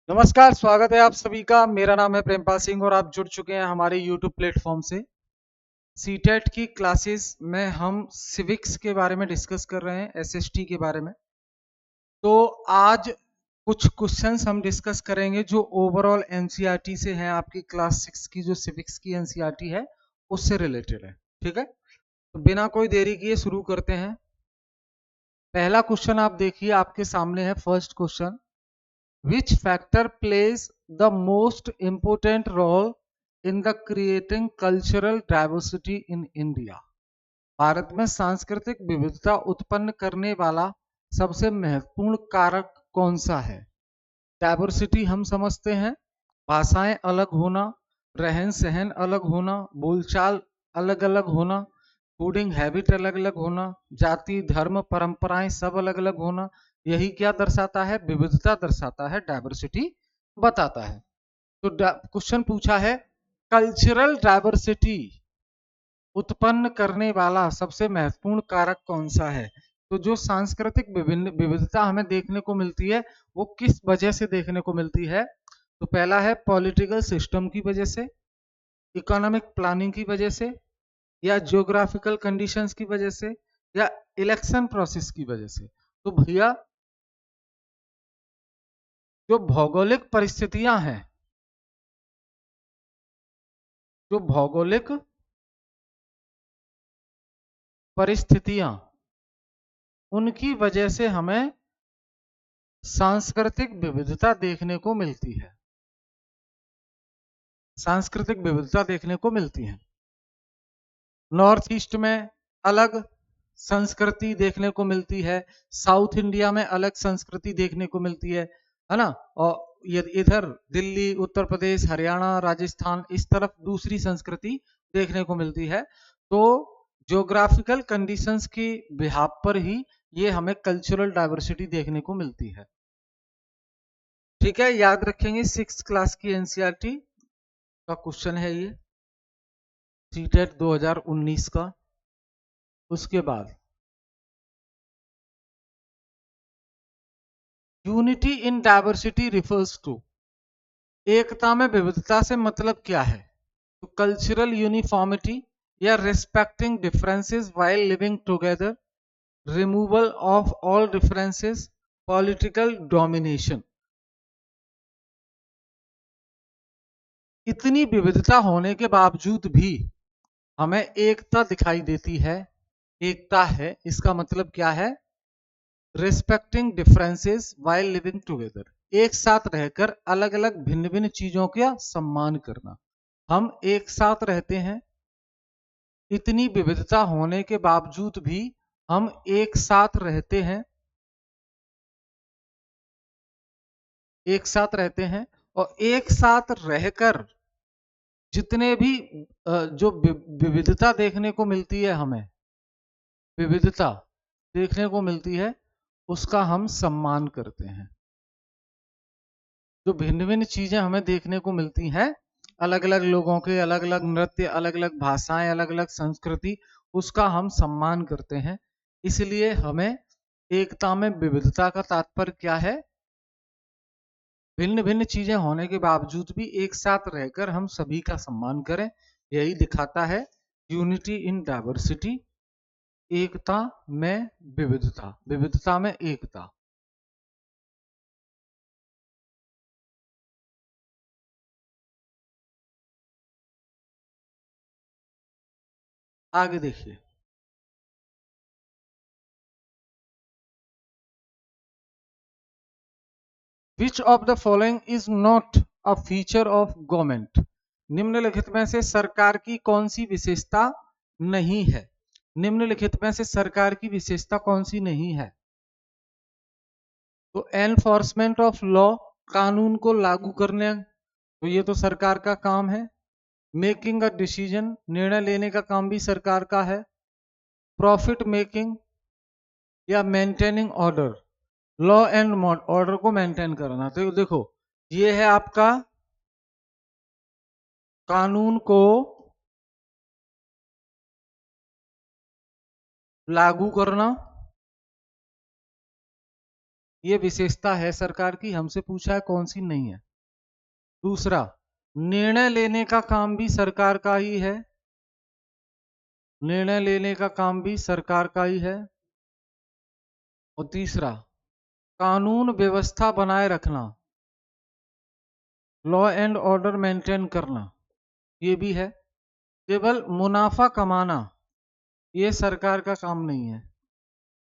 नमस्कार, स्वागत है आप सभी का। मेरा नाम है प्रेमपाल सिंह और आप जुड़ चुके हैं हमारे YouTube प्लेटफॉर्म से। सीटेट की क्लासेस में हम सिविक्स के बारे में डिस्कस कर रहे हैं, एसएसटी के बारे में। तो आज कुछ क्वेश्चंस हम डिस्कस करेंगे जो ओवरऑल एनसीईआरटी से हैं। आपकी क्लास 6 की जो सिविक्स की एनसीईआरटी है उससे रिलेटेड है। ठीक है, तो बिना कोई देरी किए शुरू करते हैं। पहला क्वेश्चन आप देखिए, आपके सामने है first question. Which factor plays the most important role in the creating cultural diversity in India? Bharat में सांस्कृतिक विविधता उत्पन्न करने वाला सबसे महत्वपूर्ण कारक कौन सा है? डाइवर्सिटी हम समझते हैं भाषाएं अलग होना, रहन सहन अलग होना, बोलचाल अलग अलग होना, फूडिंग हैबिट अलग अलग होना, जाति धर्म परंपराएं सब अलग अलग होना। यही क्या दर्शाता है? विविधता दर्शाता है, डाइवर्सिटी बताता है। तो क्वेश्चन पूछा है कल्चरल डाइवर्सिटी उत्पन्न करने वाला सबसे महत्वपूर्ण कारक कौन सा है? तो जो सांस्कृतिक विविधता हमें देखने को मिलती है वो किस वजह से देखने को मिलती है? तो पहला है पॉलिटिकल सिस्टम की वजह से, इकोनॉमिक प्लानिंग की वजह से, या जियोग्राफिकल कंडीशंस की वजह से, या इलेक्शन प्रोसेस की वजह से। तो भैया जो भौगोलिक परिस्थितियां हैं, जो भौगोलिक परिस्थितियां, उनकी वजह से हमें सांस्कृतिक विविधता देखने को मिलती है। सांस्कृतिक विविधता देखने को मिलती है। नॉर्थ ईस्ट में अलग संस्कृति देखने को मिलती है, साउथ इंडिया में अलग संस्कृति देखने को मिलती है ना। और इधर दिल्ली, उत्तर प्रदेश, हरियाणा, राजस्थान, इस तरफ दूसरी संस्कृति देखने को मिलती है। तो ज्योग्राफिकल कंडीशंस की बिहाफ पर ही ये हमें कल्चरल डाइवर्सिटी देखने को मिलती है। ठीक है, याद रखेंगे 6th क्लास की एनसीईआरटी का क्वेश्चन है ये, सीटेट 2019 का। उसके बाद unity in diversity refers to, एकता में विविधता से मतलब क्या है? तो कल्चरल यूनिफॉर्मिटी या respecting differences while living together, removal of all differences, political domination. इतनी विविधता होने के बावजूद भी हमें एकता दिखाई देती है। एकता है, इसका मतलब क्या है? Respecting differences while living together, एक साथ रहकर अलग अलग भिन्न भिन्न चीजों का सम्मान करना। हम एक साथ रहते हैं, इतनी विविधता होने के बावजूद भी हम एक साथ रहते हैं, एक साथ रहते हैं। और एक साथ रहकर जितने भी जो विविधता देखने को मिलती है, हमें विविधता देखने को मिलती है, उसका हम सम्मान करते हैं। जो भिन्न भिन्न चीजें हमें देखने को मिलती हैं, अलग अलग लोगों के अलग अलग नृत्य, अलग अलग भाषाएं, अलग अलग संस्कृति, उसका हम सम्मान करते हैं। इसलिए हमें एकता में विविधता का तात्पर्य क्या है? भिन्न भिन्न चीजें होने के बावजूद भी एक साथ रहकर हम सभी का सम्मान करें, यही दिखाता है यूनिटी इन डाइवर्सिटी, एकता में विविधता, विविधता में एकता। आगे देखिए, which of the following is not a feature of government, निम्नलिखित में से सरकार की कौन सी विशेषता नहीं है? निम्नलिखित में से सरकार की विशेषता कौन सी नहीं है? तो एनफोर्समेंट ऑफ लॉ, कानून को लागू करने, तो ये तो सरकार का काम है। मेकिंग अ डिसीजन, निर्णय लेने का काम भी सरकार का है। प्रॉफिट मेकिंग, या maintaining order, law and order को मेंटेन करना। तो देखो, ये है आपका कानून को लागू करना, ये विशेषता है सरकार की, हमसे पूछा है कौन सी नहीं है। दूसरा, निर्णय लेने का काम भी सरकार का ही है, निर्णय लेने का काम भी सरकार का ही है। और तीसरा, कानून व्यवस्था बनाए रखना, लॉ एंड ऑर्डर मेंटेन करना, ये भी है। केवल मुनाफा कमाना ये सरकार का काम नहीं है,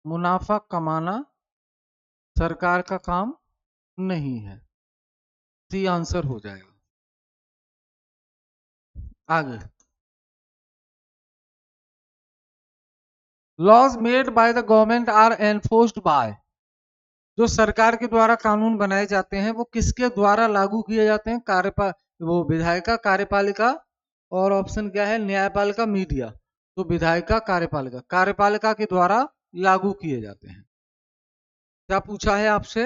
मुनाफा कमाना सरकार का काम नहीं है। सी आंसर हो जाएगा। आगे, laws made by the government are enforced by, जो सरकार के द्वारा कानून बनाए जाते हैं वो किसके द्वारा लागू किए जाते हैं? वो विधायिका, कार्यपालिका, और ऑप्शन क्या है? न्यायपालिका, मीडिया। तो विधायिका, कार्यपालिका, कार्यपालिका के द्वारा लागू किए जाते हैं। क्या पूछा है आपसे?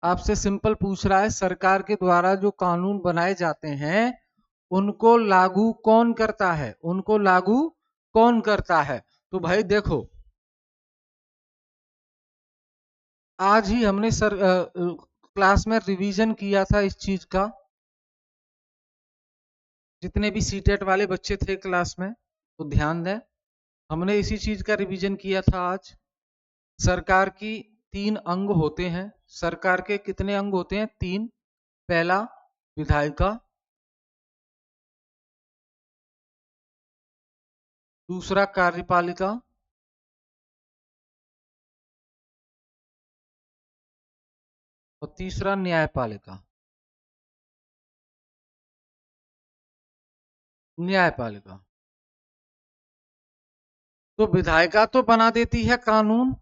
आपसे सिंपल पूछ रहा है, सरकार के द्वारा जो कानून बनाए जाते हैं उनको लागू कौन करता है, उनको लागू कौन करता है? तो भाई देखो, आज ही हमने क्लास में रिवीजन किया था इस चीज का, जितने भी सीटेट वाले बच्चे थे क्लास में तो ध्यान दें, हमने इसी चीज का रिवीजन किया था आज। सरकार की 3 अंग होते हैं। सरकार के कितने अंग होते हैं? 3। पहला, विधायिका, दूसरा कार्यपालिका, और तीसरा न्यायपालिका। न्यायपालिका। तो विधायिका तो बना देती है कानून,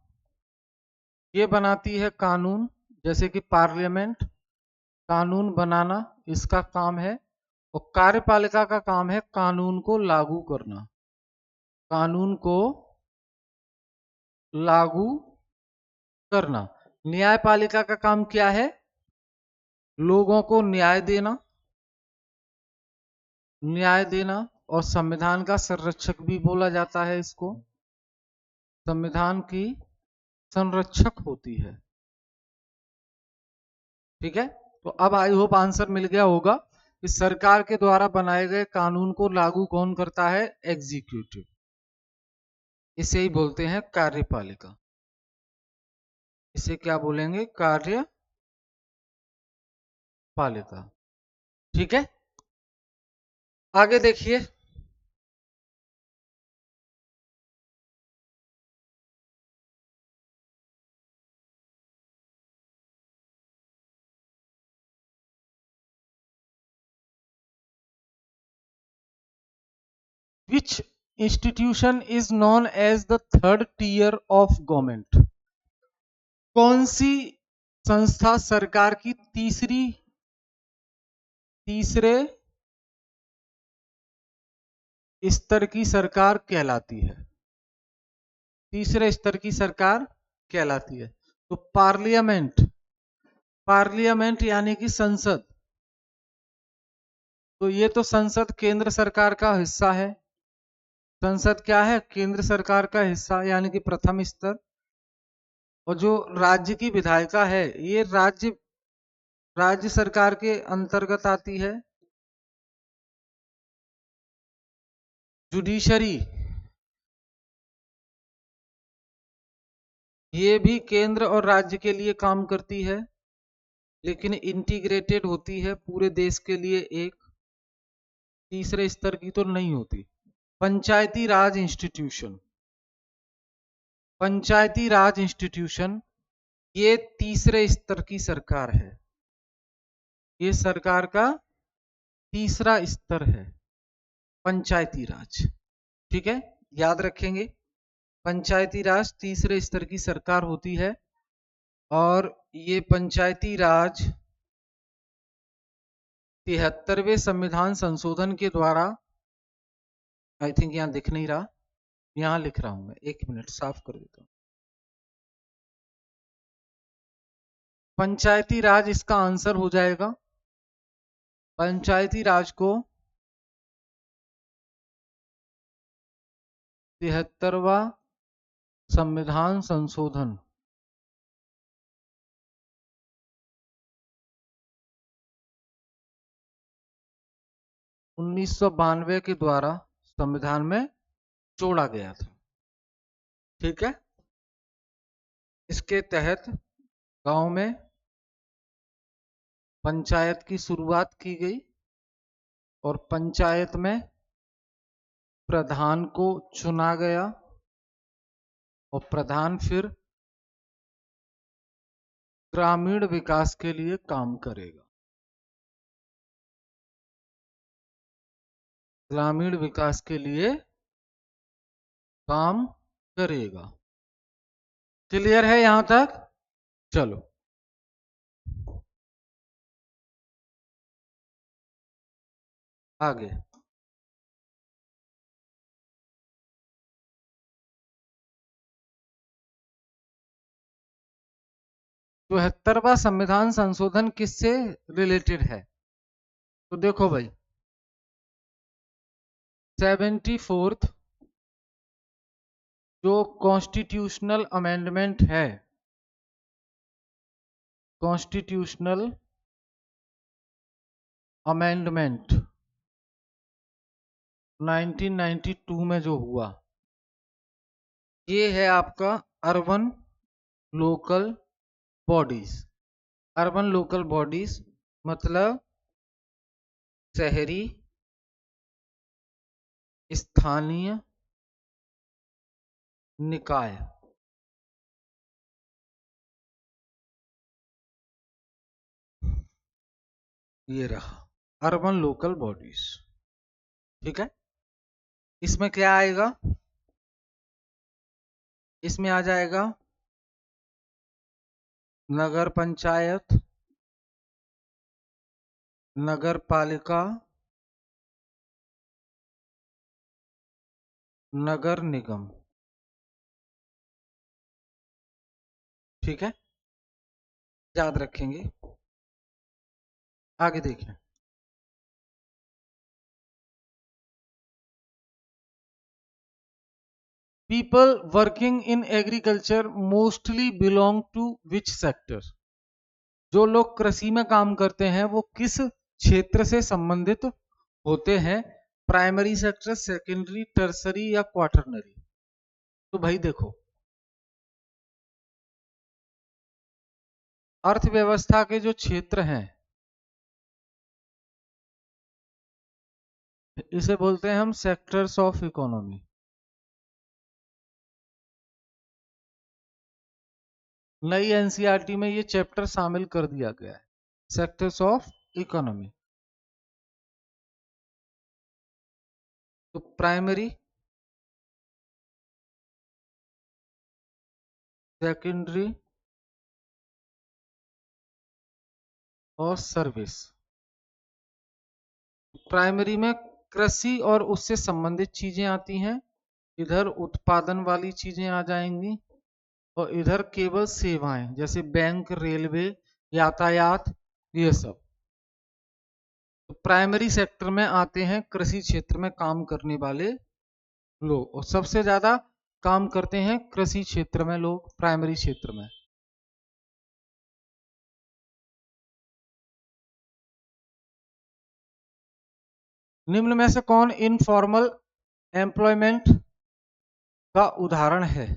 ये बनाती है कानून, जैसे कि पार्लियामेंट, कानून बनाना इसका काम है। और कार्यपालिका का काम है कानून को लागू करना, कानून को लागू करना। न्यायपालिका का काम क्या है? लोगों को न्याय देना, न्याय देना, और संविधान का संरक्षक भी बोला जाता है इसको, संविधान की संरक्षक होती है। ठीक है, तो अब आई होप आंसर मिल गया होगा कि सरकार के द्वारा बनाए गए कानून को लागू कौन करता है? एग्जीक्यूटिव। इसे ही बोलते हैं कार्यपालिका। इसे क्या बोलेंगे? कार्यपालिका। ठीक है, आगे देखिए। Which institution is known as the third tier of government? कौन सी संस्था सरकार की तीसरे स्तर की सरकार कहलाती है? तीसरे स्तर की सरकार कहलाती है। तो पार्लियामेंट, पार्लियामेंट यानी कि संसद, तो ये तो संसद केंद्र सरकार का हिस्सा है। संसद क्या है? केंद्र सरकार का हिस्सा, यानी कि प्रथम स्तर। और जो राज्य की विधायिका है ये राज्य सरकार के अंतर्गत आती है। जुडिशरी, ये भी केंद्र और राज्य के लिए काम करती है, लेकिन इंटीग्रेटेड होती है पूरे देश के लिए, एक तीसरे स्तर की तो नहीं होती। पंचायती राज इंस्टीट्यूशन, पंचायती राज इंस्टीट्यूशन ये तीसरे स्तर की सरकार है, ये सरकार का तीसरा स्तर है, पंचायती राज। ठीक है, याद रखेंगे, पंचायती राज तीसरे स्तर की सरकार होती है। और ये पंचायती राज 73वें संविधान संशोधन के द्वारा, आई थिंक यहां दिख नहीं रहा, यहां लिख रहा हूं मैं, एक मिनट साफ कर देता हूं। पंचायती राज इसका आंसर हो जाएगा। पंचायती राज को 73वां संविधान संशोधन 1992 के द्वारा संविधान में जोड़ा गया था। ठीक है। इसके तहत गांव में पंचायत की शुरुआत की गई और पंचायत में प्रधान को चुना गया और प्रधान फिर ग्रामीण विकास के लिए काम करेगा। ग्रामीण विकास के लिए काम करेगा। क्लियर है यहां तक? चलो आगे। 74वां संविधान संशोधन किससे रिलेटेड है? तो देखो भाई, 74th जो कॉन्स्टिट्यूशनल अमेंडमेंट है, कॉन्स्टिट्यूशनल अमेंडमेंट 1992 में जो हुआ, ये है आपका urban local bodies. Urban local bodies मतलब शहरी स्थानीय निकाय। ये रहा अर्बन लोकल बॉडीज। ठीक है। इसमें क्या आएगा? इसमें आ जाएगा नगर पंचायत, नगर पालिका, नगर निगम। ठीक है, याद रखेंगे। आगे देखिए। People working in agriculture mostly belong to which sector? जो लोग कृषि में काम करते हैं वो किस क्षेत्र से संबंधित होते हैं? प्राइमरी सेक्टर, सेकेंडरी, टर्सरी या क्वार्टरनरी? तो भाई देखो, अर्थव्यवस्था के जो क्षेत्र हैं इसे बोलते हैं हम सेक्टर्स ऑफ इकोनॉमी। नई एनसीईआरटी में ये चैप्टर शामिल कर दिया गया है, सेक्टर्स ऑफ इकोनॉमी। तो प्राइमरी, सेकेंडरी और सर्विस। प्राइमरी में कृषि और उससे संबंधित चीजें आती हैं, इधर उत्पादन वाली चीजें आ जाएंगी और इधर केवल सेवाएं जैसे बैंक, रेलवे, यातायात, ये सब। तो प्राइमरी सेक्टर में आते हैं कृषि क्षेत्र में काम करने वाले लोग, और सबसे ज्यादा काम करते हैं कृषि क्षेत्र में लोग, प्राइमरी क्षेत्र में। निम्न में से कौन इनफॉर्मल एम्प्लॉयमेंट का उदाहरण है?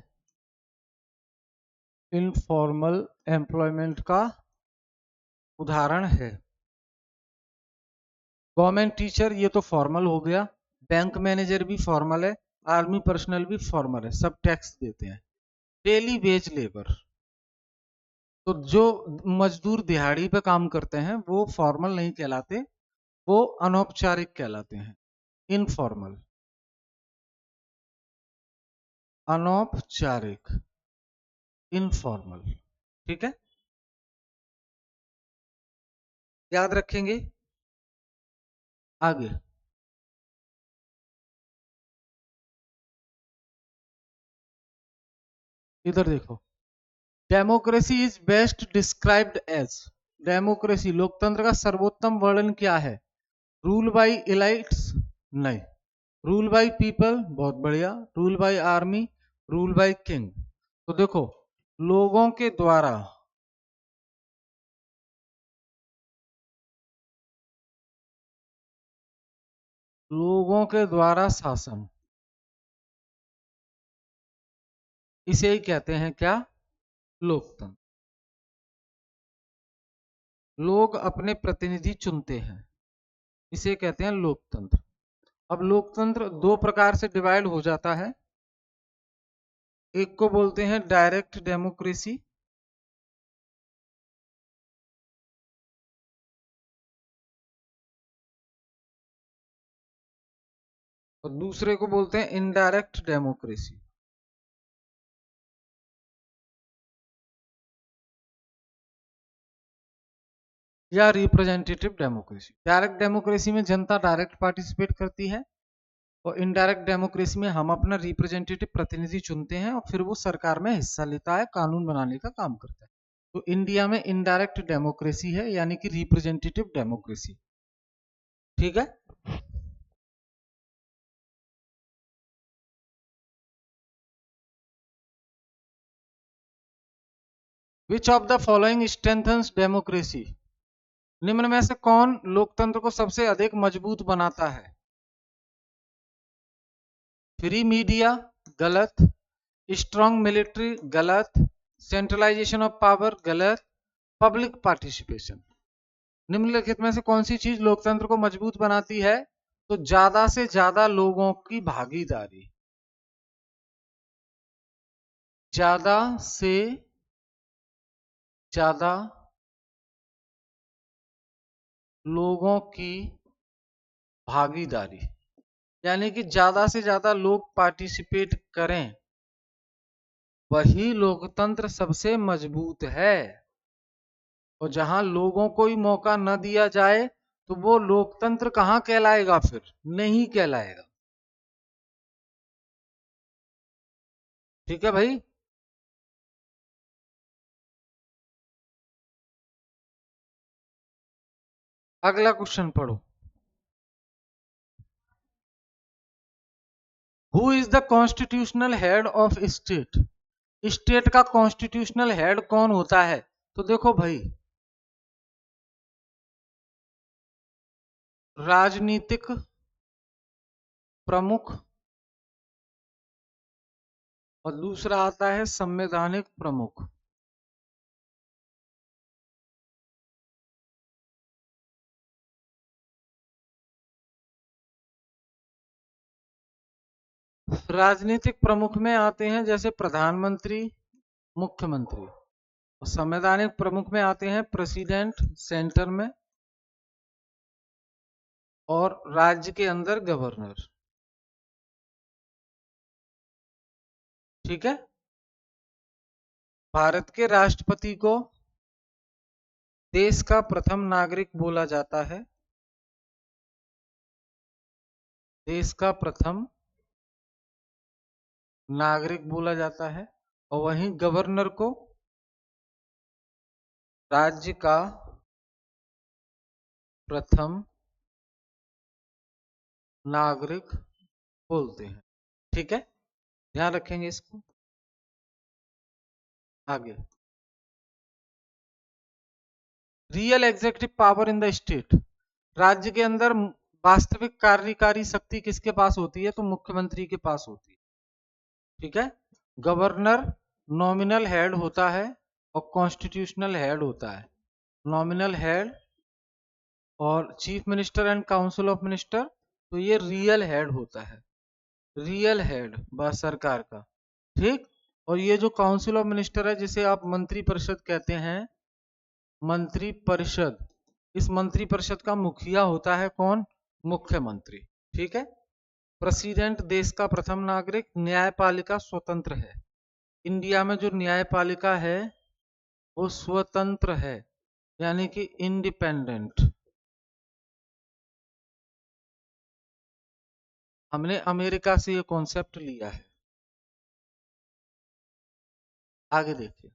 इनफॉर्मल एम्प्लॉयमेंट का उदाहरण है गवर्नमेंट टीचर, ये तो फॉर्मल हो गया। बैंक मैनेजर भी फॉर्मल है, आर्मी पर्सनल भी फॉर्मल है, सब टैक्स देते हैं। डेली वेज लेबर, तो जो मजदूर दिहाड़ी पे काम करते हैं वो फॉर्मल नहीं कहलाते, वो अनौपचारिक कहलाते हैं, इनफॉर्मल, अनौपचारिक, इनफॉर्मल। ठीक है, याद रखेंगे। आगे इधर देखो, democracy is best described as. Democracy, लोकतंत्र का सर्वोत्तम वर्णन क्या है? Rule by elites? नहीं। Rule by people? बहुत बढ़िया। Rule by army? Rule by king? तो देखो, लोगों के द्वारा लोगों के द्वारा शासन, इसे ही कहते हैं क्या? लोकतंत्र। लोग अपने प्रतिनिधि चुनते हैं, इसे कहते हैं लोकतंत्र। अब लोकतंत्र दो प्रकार से डिवाइड हो जाता है। एक को बोलते हैं डायरेक्ट डेमोक्रेसी, और दूसरे को बोलते हैं इनडायरेक्ट डेमोक्रेसी। या रिप्रेजेंटेटिव डेमोक्रेसी। डायरेक्ट डेमोक्रेसी में जनता डायरेक्ट पार्टिसिपेट करती है, और इनडायरेक्ट डेमोक्रेसी में हम अपना रिप्रेजेंटेटिव प्रतिनिधि चुनते हैं और फिर वो सरकार में हिस्सा लेता है, कानून बनाने का काम करता है। तो इंडिया में इनडायरेक्ट डेमोक्रेसी है, यानी कि रिप्रेजेंटेटिव डेमोक्रेसी। ठीक है। Which of the following strengthens democracy? निम्न में से कौन लोकतंत्र को सबसे अधिक मजबूत बनाता है? फ्री मीडिया, गलत। स्ट्रॉन्ग मिलिट्री, गलत। सेंट्रलाइजेशन ऑफ पावर, गलत। Public participation. निम्नलिखित में से कौन सी चीज लोकतंत्र को मजबूत बनाती है? तो ज्यादा से ज्यादा लोगों की भागीदारी, ज्यादा से ज्यादा लोगों की भागीदारी, यानी कि ज्यादा से ज्यादा लोग पार्टिसिपेट करें, वही लोकतंत्र सबसे मजबूत है। और जहां लोगों को ही मौका न दिया जाए तो वो लोकतंत्र कहां कहलाएगा? फिर नहीं कहलाएगा। ठीक है भाई। अगला क्वेश्चन पढ़ो। Who is the constitutional head of state? State का कॉन्स्टिट्यूशनल हेड कौन होता है? तो देखो भाई, राजनीतिक प्रमुख, और दूसरा आता है संवैधानिक प्रमुख। राजनीतिक प्रमुख में आते हैं जैसे प्रधानमंत्री, मुख्यमंत्री। और संवैधानिक प्रमुख में आते हैं प्रेसिडेंट सेंटर में, और राज्य के अंदर गवर्नर। ठीक है। भारत के राष्ट्रपति को देश का प्रथम नागरिक बोला जाता है, देश का प्रथम नागरिक बोला जाता है। और वहीं गवर्नर को राज्य का प्रथम नागरिक बोलते हैं। ठीक है, ध्यान रखेंगे इसको। आगे, real executive power in the state. राज्य के अंदर वास्तविक कार्यकारी शक्ति किसके पास होती है? तो मुख्यमंत्री के पास होती है। ठीक है। गवर्नर नॉमिनल हेड होता है और कॉन्स्टिट्यूशनल हेड होता है। नॉमिनल हेड और chief minister and council of minister, तो ये रियल हेड होता है, रियल हेड बस सरकार का। ठीक। और ये जो काउंसिल ऑफ मिनिस्टर है, जिसे आप मंत्री परिषद कहते हैं, मंत्री परिषद, इस मंत्री परिषद का मुखिया होता है कौन? मुख्यमंत्री। ठीक है। प्रेसिडेंट देश का प्रथम नागरिक। न्यायपालिका स्वतंत्र है। इंडिया में जो न्यायपालिका है वो स्वतंत्र है, यानी कि इंडिपेंडेंट। हमने अमेरिका से ये कॉन्सेप्ट लिया है। आगे देखिए,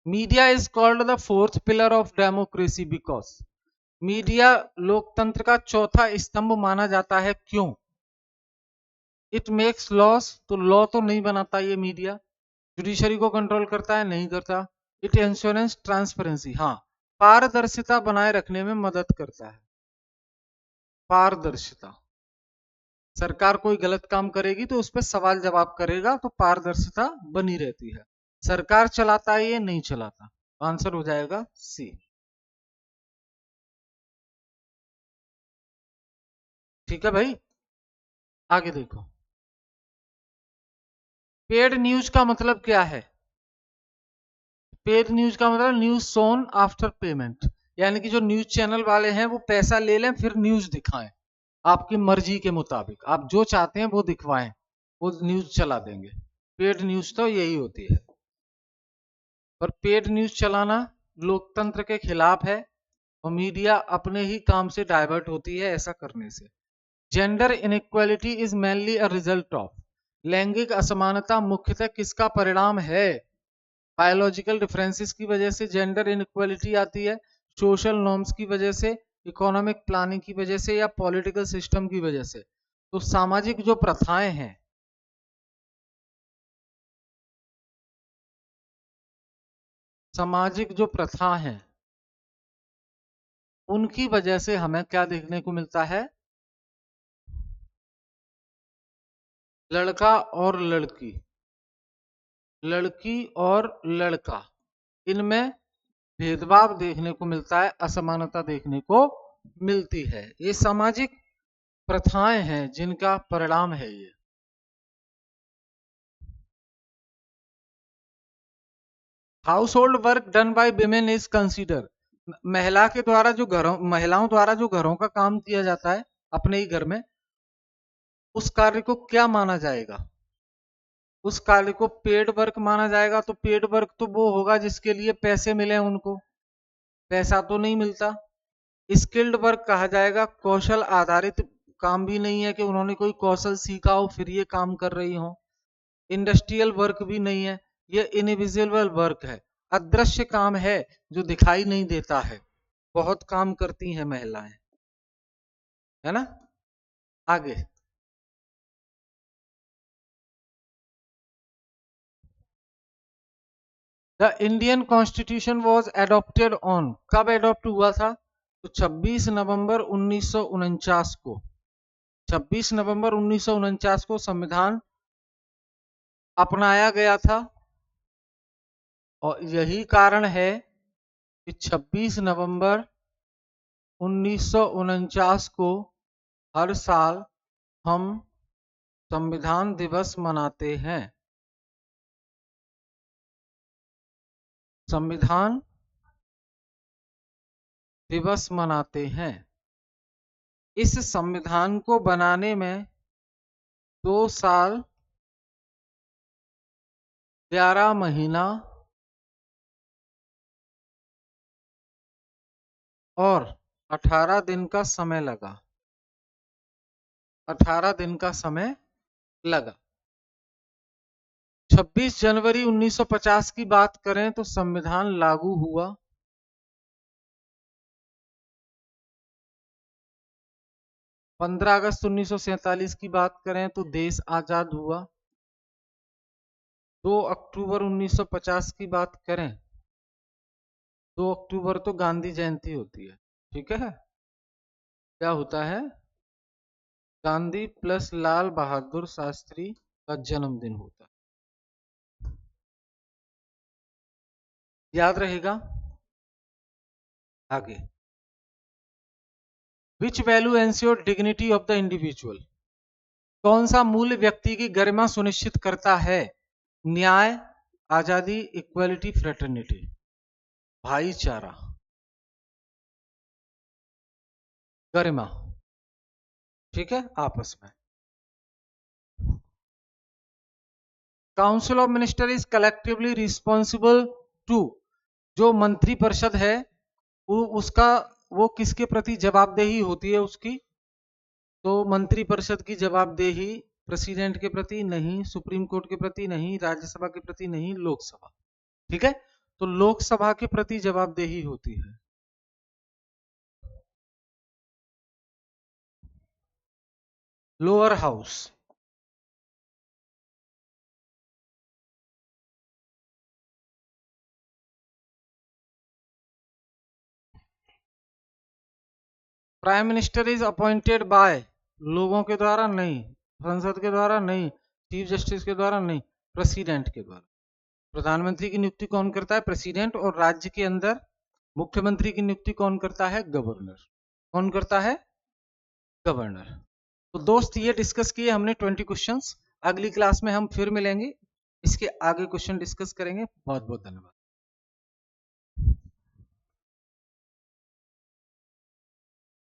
media is called the fourth pillar of democracy because. Media लोकतंत्र का चौथा स्तंभ माना जाता है, क्यों? इट मेक्स लॉस, तो लॉ तो नहीं बनाता ये मीडिया। जुडिशरी को कंट्रोल करता है? नहीं करता। इट इंश्योरेंस ट्रांसपेरेंसी, हाँ, पारदर्शिता बनाए रखने में मदद करता है। पारदर्शिता, सरकार कोई गलत काम करेगी तो उस पर सवाल जवाब करेगा, तो पारदर्शिता बनी रहती है। सरकार चलाता है, ये नहीं चलाता। आंसर हो जाएगा सी। ठीक है भाई, आगे देखो। पेड न्यूज का मतलब क्या है? पेड न्यूज का मतलब न्यूज सोन आफ्टर पेमेंट, यानी कि जो न्यूज चैनल वाले हैं वो पैसा ले लें फिर न्यूज दिखाएं आपकी मर्जी के मुताबिक, आप जो चाहते हैं वो दिखवाएं, वो न्यूज चला देंगे। पेड न्यूज तो यही होती है। पर पेड न्यूज चलाना लोकतंत्र के खिलाफ है और मीडिया अपने ही काम से डाइवर्ट होती है ऐसा करने से। Gender inequality is mainly a result of, लैंगिक असमानता मुख्यतः किसका परिणाम है? बायोलॉजिकल डिफरेंसेस की वजह से जेंडर इनइक्वालिटी आती है, सोशल नॉर्म्स की वजह से, इकोनॉमिक प्लानिंग की वजह से, या पॉलिटिकल सिस्टम की वजह से। तो सामाजिक जो प्रथाएं हैं, सामाजिक जो प्रथा हैं उनकी वजह से हमें क्या देखने को मिलता है? लड़का और लड़की, लड़की और लड़का, इनमें भेदभाव देखने को मिलता है, असमानता देखने को मिलती है। ये सामाजिक प्रथाएं हैं जिनका परिणाम है ये। House hold work done by women is consider, महिला के द्वारा जो घरों महिलाओं द्वारा जो घरों का काम किया जाता है अपने ही घर में, उस कार्य को क्या माना जाएगा? उस कार्य को पेड वर्क माना जाएगा। तो पेड वर्क तो वो होगा जिसके लिए पैसे मिले उनको, पैसा तो नहीं मिलता। स्किल्ड वर्क कहा जाएगा, कौशल आधारित काम भी नहीं है कि उन्होंने कोई कौशल सीखा हो फिर ये काम कर रही हो। इंडस्ट्रियल वर्क भी नहीं है, ये इनविजिबल वर्क है, अदृश्य काम है जो दिखाई नहीं देता है। बहुत काम करती हैं महिलाएं, है ना। आगे, the Indian constitution was adopted on, कब एडॉप्ट हुआ था? तो 26 नवंबर 1949 को, 26 नवंबर 1949 को संविधान अपनाया गया था। और यही कारण है कि 26 नवंबर 1949 को हर साल हम संविधान दिवस मनाते हैं। संविधान दिवस मनाते हैं। इस संविधान को बनाने में 2 साल 11 महीना और 18 दिन का समय लगा। 18 दिन का समय लगा। 26 जनवरी 1950 की बात करें तो संविधान लागू हुआ। 15 अगस्त 1947 की बात करें तो देश आजाद हुआ। 2 अक्टूबर 1950 की बात करें, 2 अक्टूबर तो गांधी जयंती होती है। ठीक है, क्या होता है? गांधी प्लस लाल बहादुर शास्त्री का जन्मदिन होता है। याद रहेगा। आगे, which value ensure dignity of the individual, कौन सा मूल्य व्यक्ति की गरिमा सुनिश्चित करता है? न्याय, आजादी, इक्वलिटी, फ्रेटर्निटी, भाईचारा, गरिमा। ठीक है, आपस में। Council of minister is collectively responsible to, जो मंत्री परिषद है वो उसका वो किसके प्रति जवाबदेही होती है उसकी? तो मंत्री परिषद की जवाबदेही प्रेसिडेंट के प्रति नहीं, सुप्रीम कोर्ट के प्रति नहीं, राज्यसभा के प्रति नहीं, लोकसभा। ठीक है, तो लोकसभा के प्रति जवाबदेही होती है। Lower house, prime minister is appointed by, लोगों के द्वारा नहीं, संसद के द्वारा नहीं, चीफ जस्टिस के द्वारा नहीं, प्रेसिडेंट के द्वारा। प्रधानमंत्री की नियुक्ति कौन करता है? प्रेसिडेंट। और राज्य के अंदर मुख्यमंत्री की नियुक्ति कौन करता है? गवर्नर। कौन करता है? गवर्नर। तो दोस्त ये डिस्कस किए हमने 20 क्वेश्चंस। अगली क्लास में हम फिर मिलेंगे, इसके आगे क्वेश्चन डिस्कस करेंगे। बहुत बहुत धन्यवाद।